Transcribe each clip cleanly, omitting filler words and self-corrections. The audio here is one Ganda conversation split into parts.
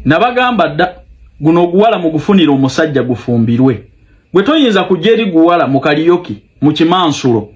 nabagamba dda guno guwala mu kufunira omusajja gufumbirwe gwe toyinza kujja eri guwala mu kaliyoki mu kimansulo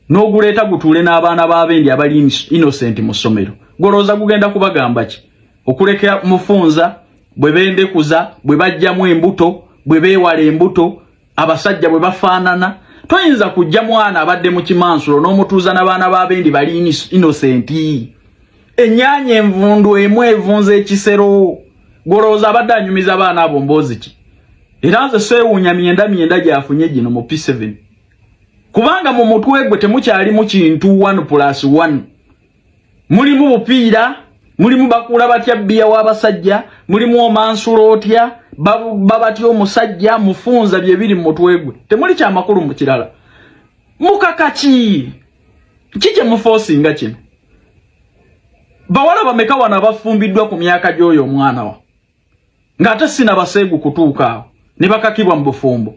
n'oguleeta gutuule n'abaana b'abendi abali innocent mu ssomero golooza gugenda kubagamba ki okuleka mufunza bwe bendekuza bwe bajjamu embuto bwe beewala embuto abasajja bwe bafaanana toyinza kujja mwana abadde mu kimansulo n'omutuuza n'abaana b'abendi bali innocent ennyanya envundu emu evunza ekisero golooza abadde anyumiza abaana abo mboozi ki era nze seewuunya myenda gyafunye gino mu P7 kubanga mu mutwe gwe temukyalimu kintu 1+1 mulimu bupiira mulimu bakula batya bbiya w'abasajja mulimu omansulo otya babatya omusajja mufunza bye biri mu mutwe gwe temuli kyamakulu mu kirala mukakaki kije mufosinga kino bawala bameka wana bafumbiddwa ku myaka gy'oyo omwana wa ng'ate sina baseegu kutuuka awo ne bakakibwa mu bufumbo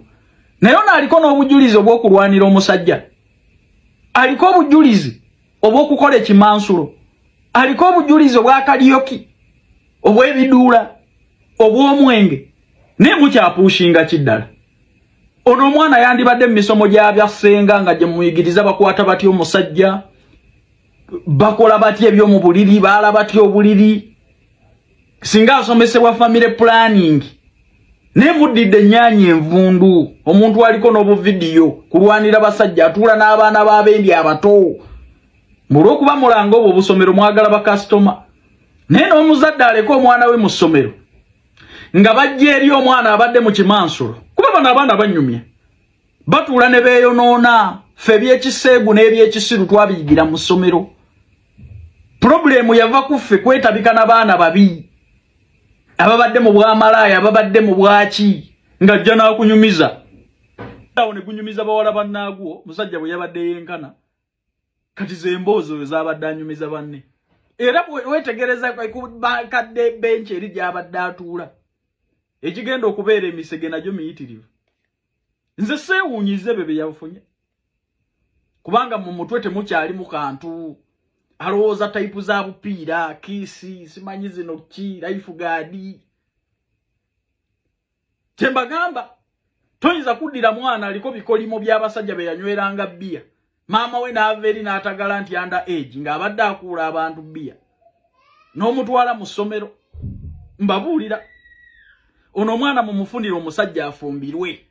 naye ono aliko n'obujulizi obw'okulwanira omusajja aliko obujulizi obw'okukola ekimansulo aliko obujulizi obw'akaliyoki obw'ebiduula obw'omwenge naye mukyapushinga kiddala ono omwana yandibadde mu misomo gy'abyasenga nga gye muyigiriza bakwata batya omusajja bakola batya eby'omu buliri baala batya obuliri singa asomesebwa family planning ne muddidde ennyanya envundu omuntu aliko n'obuvidiyo kulwanira basajja atuula n'abaana b'abendi abato mulw'okuba mulanga obwo obusomero mwagala bakasitoma naye n'omuzadde aleka omwana we mu ssomero nga bajja eri omwana abadde mu kimansulo kuba bano abaana banyumya batuula ne beeyonoona ffe ebyekiseegu n'ebyekisiru twabiyigira mu ssomero problemu yava ku ffe kwetabika n'abaana babi ababadde mu bwamalaaya ababadde mu bwaki ng'ajja n'akunyumiza awo ne gunyumiza bawala bannaagwo musajja bwe yabadde yenkana kati ze emboozi oyo z'abadde anyumiza banne era wetegereza kadde benchi eri gy'abadde atuula ekigenda okubeera emisege nagyo miyitirivu nze seewuunyize bye byafunye kubanga mu mutwe temukyali mu kantu alowooza tayipu za bupiira kiisi simanyi zino ki lifeguard kyembagamba toyinza kuddira mwana aliko bikolimo by'abasajja be yanyweranga bbiya maama we n'ava eri n'atagala nti under age ng'abadde akuula abantu bbiya n'omutwala mu ssomero mbabuulira ono omwana mumufunira omusajja afumbirwe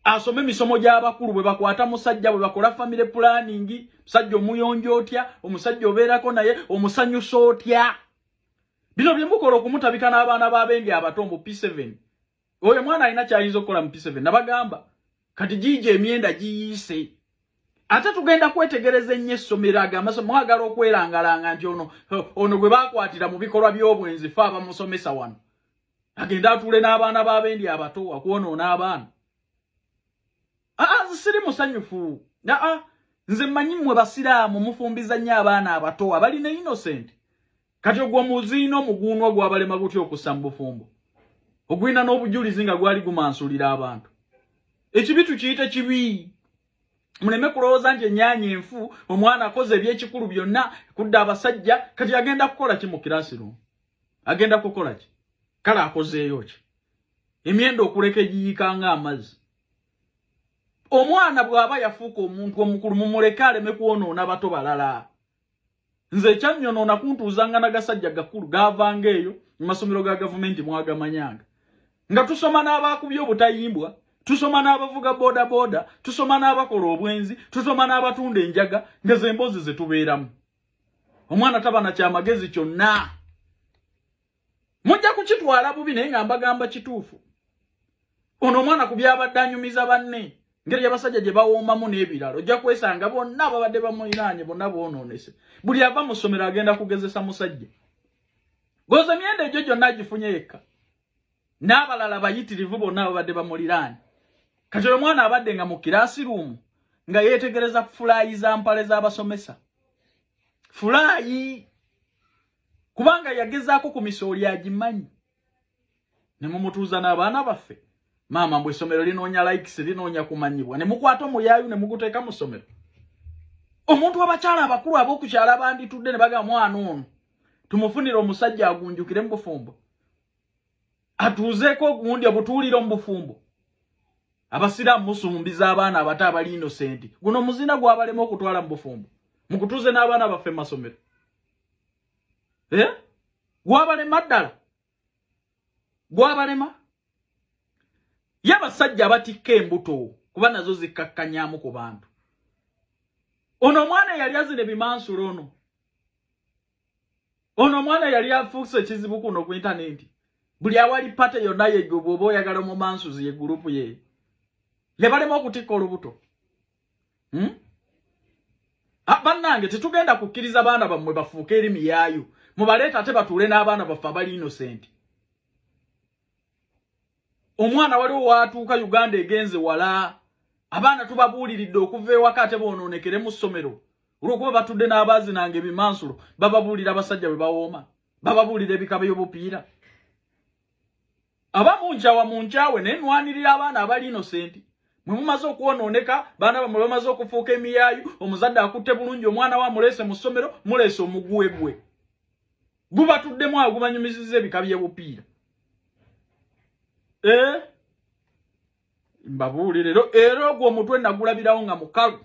asome emisomo gy'abakulu bwe bakwata musajja bwe bakola family planning musajja omuyonjo otya omusajja obeerako naye omusanyusa otya bino bye mukola okumutabika n'abaana b'abendi abato mu P7 oyo mwana alina kyayinza okukola mu P7 nabagamba kati giije emyenda giyiise ate tugenda kwetegereza ennyo essomero agamba mwagala okwerangalanga nti ono gwe baakwatira mu bikolwa by'obwenzi fe abamusomesa wano agenda atuule n'abaana b'abendi abato akwonoona abaana siri musanyufu nze mmanyi mmwe basiraamu mufumbiza nnyo abaana abato abalina innocent kati ogwo muziino muguunwa gwabalema gutya okussa mu bufumbo ogwina n'obujulizi nga gwali gumansulira abantu ekibitu kiyite kibi muleme kulowooza nti ennyanya enfu omwana akoze ebyekikulu byonna kudda abasajja kati agenda kukola ki mu kirasirumu agenda kukola ki kale akozeeyo ki emyenda okuleka egiyikanga amazzi omwana bw'aba yafuuka omuntu omukulu mumuleke aleme kwonoona bato balala nze ekyanyonoona kuntuuzanga n'agasajja gakulu gaavanga eyo mu masomero ga gavumenti mwagamanyanga nga tusoma n'abaakubye obutayimbwa tusoma n'abavuga boda tusoma n'abakola obwenzi tusoma n'abatunda enjaga nga ze emboozi ze tubeeramu omwana taba na kyamagezi kyonna mujja kukitwala bubi naye nga mbagamba kituufu ono omwana ku byabadde anyumiza banne ngeri y'abasajja gye bawoomamu n'ebiralo ojja kwesanga bonna ababadde bamuliraanye bonna boonoonese buli ava mu ssomero agenda kugezesa musajja goza emyenda egyo gyonna agifunye yekka n'abalala bayitirivu bonna ababadde bamuliraanye kati oyo mwana abadde nga mu kirasiruumu nga yeetegereza fulaayi za mpale z'abasomesa fulaayi kubanga yagezaako ku misooli agimanyi ne mumutuuza n'abaana baffe maama mbwe essomero linoonya likes linoonya kumanyibwa ne mukwata omuyaayu ne muguteeka mu ssomero omuntu abakyala abakulu ab'okukyala banditudde ne bagamba mwana ono tumufunira omusajja agunjukire mu bufumbo atuuzeko gundi abutuulira mu bufumbo abasiraamu musumbiza abaana abato abali innocent guno muzina gwabalema okutwala mu bufumbo mukutuuze n'abaana baffe masomero gwabalema ddala gwabalema y'abasajja abatikka embuto kuba nazo zikkakkanyaamu ku bantu ono omwana yali azina ebimansulo ono omwana yali afuuse ekizibu kuno ku intaneti buli awali pate yonna yegwe bw'oba oyagala mu mansuzi ye gurupu ye yabalema okutikka olubuto bannange tetugenda kukkiriza baana bammwe bafuuke eri miyaayo mubaleeta ate batuule n'abaana baffe abali innocent omwana waliwo waatuuka Uganda egenze wala abaana tubabuuliridde okuva ewaka ate bonoonekere mu ssomero olw'okuba batudde n'abaazinanga ebimansulo bababuulira abasajja bwe bawooma bababuulira ebika by'obupiira abamu nkyawe naye nwanirira abaana abali innocent mwe mumaze okwonooneka baana bamwe bamaze okufuuka emiyaayu omuzadde akutte bulungi omwana wa muleese mu ssomero muleese omugwegwe gubatuddemu awo gubanyumiziza ebika by'obupiira mbabuulire era ogwo omutwe nagulabirawo nga mukalu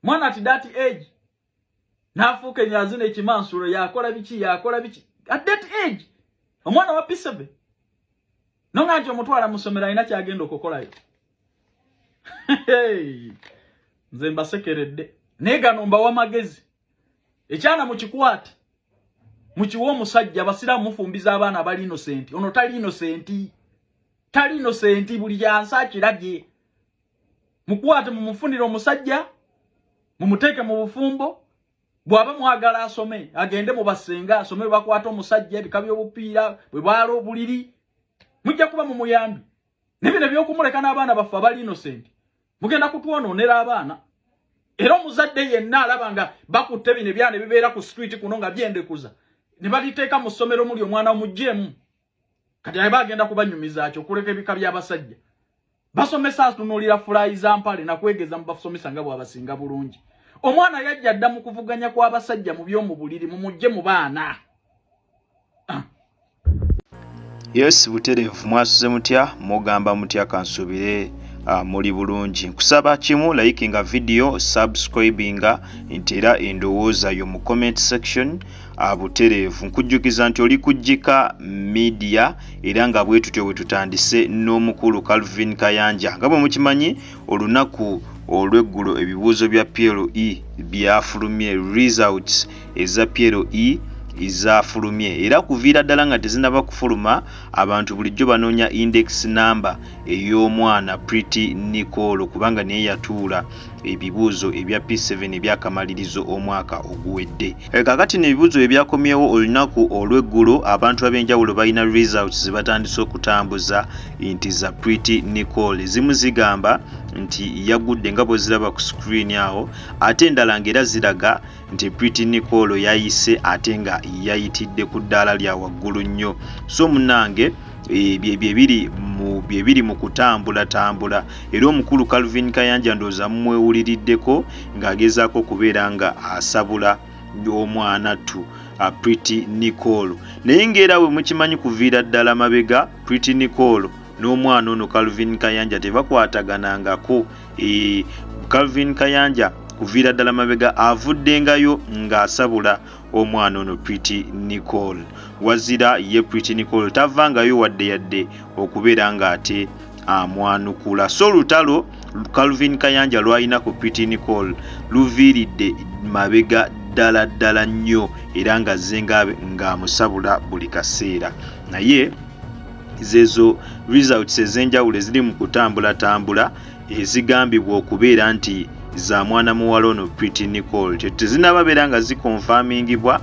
mwana ati that age n'afuuka enyazina ekimansulo yakola biki at that age omwana wa P7 nonga nti omutwala musomero alina kyagenda okukolayo nze mbasekeredde naye gano mbawa magezi ekyana mukikwate mukiwa omusajja abasiraamu mufumbiza abaana abali innocent ono tali innocent buli yansa kirabye mukwate mumufunire omusajja mumuteeke mu bufumbo bwaba mwagala asome agende mu basenga asome bakwata omusajja ebika by'obupiira bwe bwala obuliri mujja kuba mu muyambi nebino byokumuleka n'abaana baffe abali innocent mugenda kutwonoonera abaana era omuzadde yenna alaba nga bakutte bino ebyana bibeera ku street kuno nga byendekuza ne baliteeka mu ssomero muli omwana omugjeemu kati aye bagenda kubanyumiza kyo okuleka ebika by'abasajja basomesa atunuulira fulayi za mpale nakwegeza mu basomesa nga bw'abasinga bulungi omwana yajja dda mu kuvuganya kw'abasajja mu by'omubuliri mumujje mu baana Yes, butereevu mwasuze mutya mugamba mutya kansuubire muli bulungi nkusaba kimu likinga video subscribinga ntera endowooza yo mu comment section butereevu nkujjukiza nti oli kujjika media era nga bwe tutyo bwe tutandise n'omukulu Calvin Kayanja nga bwe mukimanyi olunaku olw'eggulo ebibuuzo bya PLE byafulumye results eza PLE izafulumye era kuviira ddala nga tezinaba kufuluma abantu bulijjo banoonya index number ey'omwana Pretty Nicole kubanga naye yatuula ebibuuzo ebya P7 ebyakamalirizo omwaka oguwedde. Kakati n'ebibuuzo ebyakomyewo olunaku olw'eggulo abantu ab'enjawulo balina results ze batandise okutambuza nti za Pretty Nicole zimu zigamba nti yagudde nga bwe ziraba ku screen awo ate endala ng'era ziraga nti Pretty Nicole yayise ate nga yayitidde ku ddaala lya waggulu nnyo so munnange byebiri mu kutambula era omukulu Calvin Kayanja ndooza mmwewuliriddeko ng'agezaako okubeera nga asabula omwana tu Pretty Nicole naye ng'era bwe mukimanyi kuviira ddala mabega Pretty Nicole n'omwana ono Calvin Kayanja tebakwataganangako Calvin Kayanja kuviira ddala mabega avuddengayo ng'asabula omwana ono Pretty Nicole wazira ye Pretty Nicole tavangayo wadde yadde okubeera ng'ate amwanukula so lutalo Calvin Kayanja lwalina ku Pretty Nicole luviiridde mabega ddala nnyo era nga zengabe ng'amusabula buli kaseera naye zezo results ez'enjawulo eziri mu kutambula ezigambibwa okubeera nti za mwana muwala ono Pretty Nicole tezinaba nga zikonfamingibwa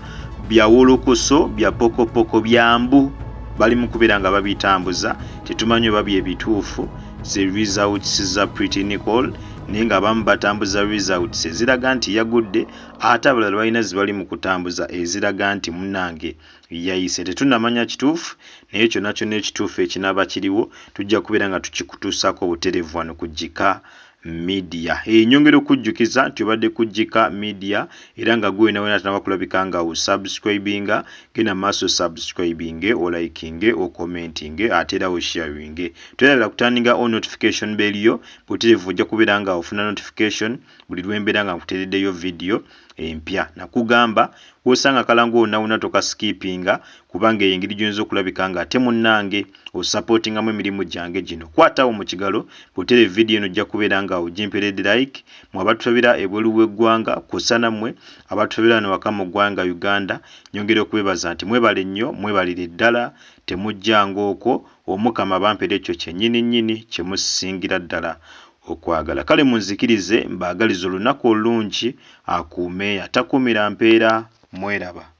bya wolokoso bya pokopoko byambu bali mu kubeera nga babitambuza tetumanyi babye ebituufu ze results za Pretty Nicole naye nga abamu batambuza results eziraga nti yagudde ate abalala balina zibali mu kutambuza eziraga nti munnange yayise tetunnamanya kituufu naye kyonna ekituufu ekinaba kiriwo tujja kubeera nga tukikutuusaako obutereevu wano kujjika media. Nyongera okujjukiza nti obadde kujjika media era nga gwe nawe natanaba kulabika nga osubscribinga gena maaso subscribing o liking o commenting ate era o sharing. Twelabira kutanninga on notification bell yo buterevu ojja kubeera nga ofuna notification buli lwembeera nga nkuteereddeyo video empya. Nakugamba wosanga kalango onawuna toka skippinga kubanga engeri gyonza okulabika nga ate munnange osupportingamu emirimu gyange gino. Kwatawo mu kigalo butere video eno ojja kubeera nga ogimperedde like mu abatulabira ebweru w'eggwanga kusana mmwe abatulabira wano waka mu ggwanga Uganda. Nyongera okwebaza nti mwebale nnyo mwebalire ddala temujjanga okwo omukama bampera ekyo kyennyini nnyini kye musingira ddala okwagala. Kale munzikirize mbaagaliza olunaku olungi akuume atakuumira mpeera mweraba.